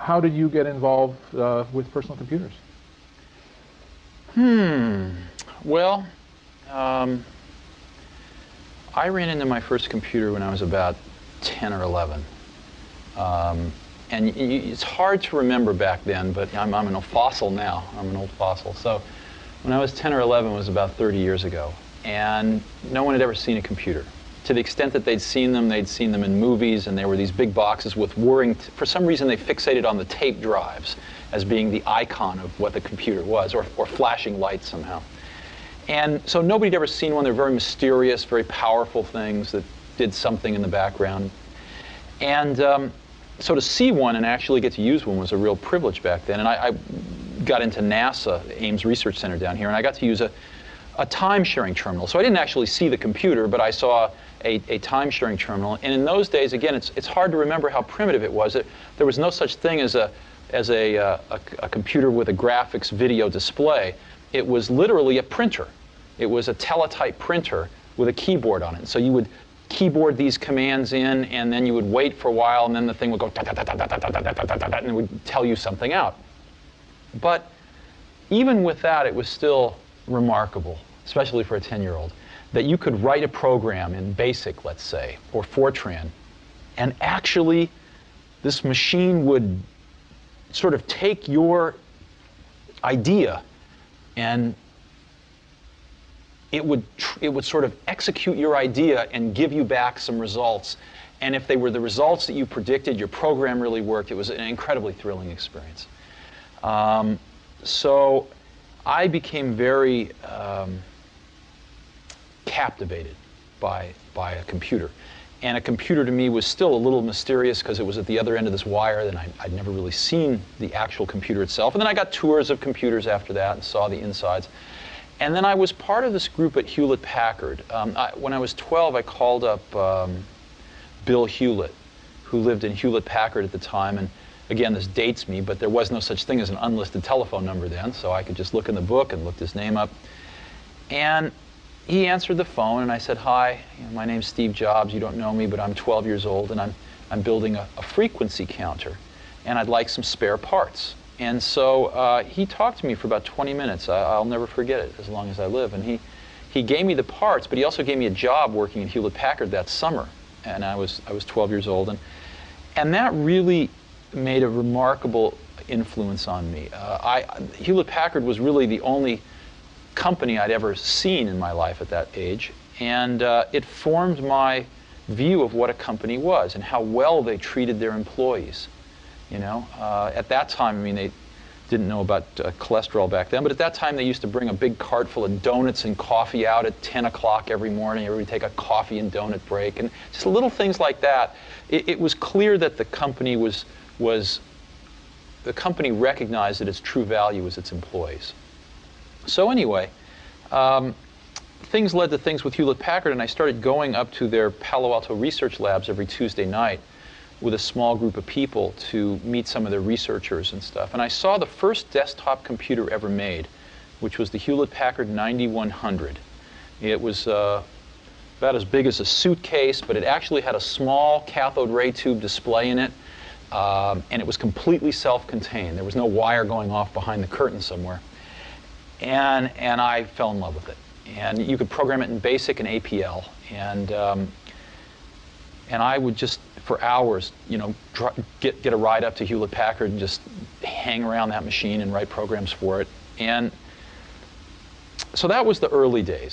how did you get involved with personal computers? Well, I ran into my first computer when I was about 10 or 11. And it's hard to remember back then, but I'm an old fossil now. I'm an old fossil. So when I was 10 or 11, it was about 30 years ago. And no one had ever seen a computer. To the extent that they'd seen them in movies, and there were these big boxes with whirring, for some reason they fixated on the tape drives as being the icon of what the computer was, or flashing lights somehow. And so nobody had ever seen one. They're very mysterious, very powerful things that did something in the background. And so to see one and actually get to use one was a real privilege back then. And I got into NASA, Ames Research Center down here, and I got to use a time-sharing terminal. So I didn't actually see the computer, but I saw a time-sharing terminal. And in those days, again, it's hard to remember how primitive it was. There was no such thing as a computer with a graphics video display. It was literally a printer. It was a teletype printer with a keyboard on it. So you would keyboard these commands in, and then you would wait for a while, and then the thing would go and it would tell you something out. But even with that, it was still remarkable, especially for a 10-year-old, that you could write a program in BASIC, let's say, or Fortran, and actually this machine would sort of take your idea and it would sort of execute your idea and give you back some results. And if they were the results that you predicted, your program really worked. It was an incredibly thrilling experience. So I became very captivated by a computer. And a computer to me was still a little mysterious because it was at the other end of this wire, and I'd never really seen the actual computer itself. And then I got tours of computers after that and saw the insides. And then I was part of this group at Hewlett-Packard. When I was 12, I called up Bill Hewlett, who lived in Hewlett-Packard at the time. And again, this dates me, but there was no such thing as an unlisted telephone number then, so I could just look in the book and looked his name up. And he answered the phone, and I said, "Hi, my name's Steve Jobs. You don't know me, but I'm 12 years old, and I'm building a frequency counter, and I'd like some spare parts." And so he talked to me for about 20 minutes. I'll never forget it as long as I live. And he gave me the parts, but he also gave me a job working at Hewlett-Packard that summer, and I was 12 years old, and that really made a remarkable influence on me. Hewlett-Packard was really the only company I'd ever seen in my life at that age, and it formed my view of what a company was and how well they treated their employees. You know, at that time, I mean, they didn't know about cholesterol back then, but at that time they used to bring a big cart full of donuts and coffee out at 10 o'clock every morning. Everybody take a coffee and donut break, and just little things like that. It was clear that the company the company recognized that its true value was its employees. So anyway, things led to things with Hewlett-Packard, and I started going up to their Palo Alto research labs every Tuesday night with a small group of people to meet some of their researchers and stuff. And I saw the first desktop computer ever made, which was the Hewlett-Packard 9100. It was about as big as a suitcase, but it actually had a small cathode ray tube display in it, and it was completely self-contained. There was no wire going off behind the curtain somewhere. And I fell in love with it. And you could program it in BASIC and APL. And I would just, for hours, you know, get a ride up to Hewlett-Packard and just hang around that machine and write programs for it. And so that was the early days.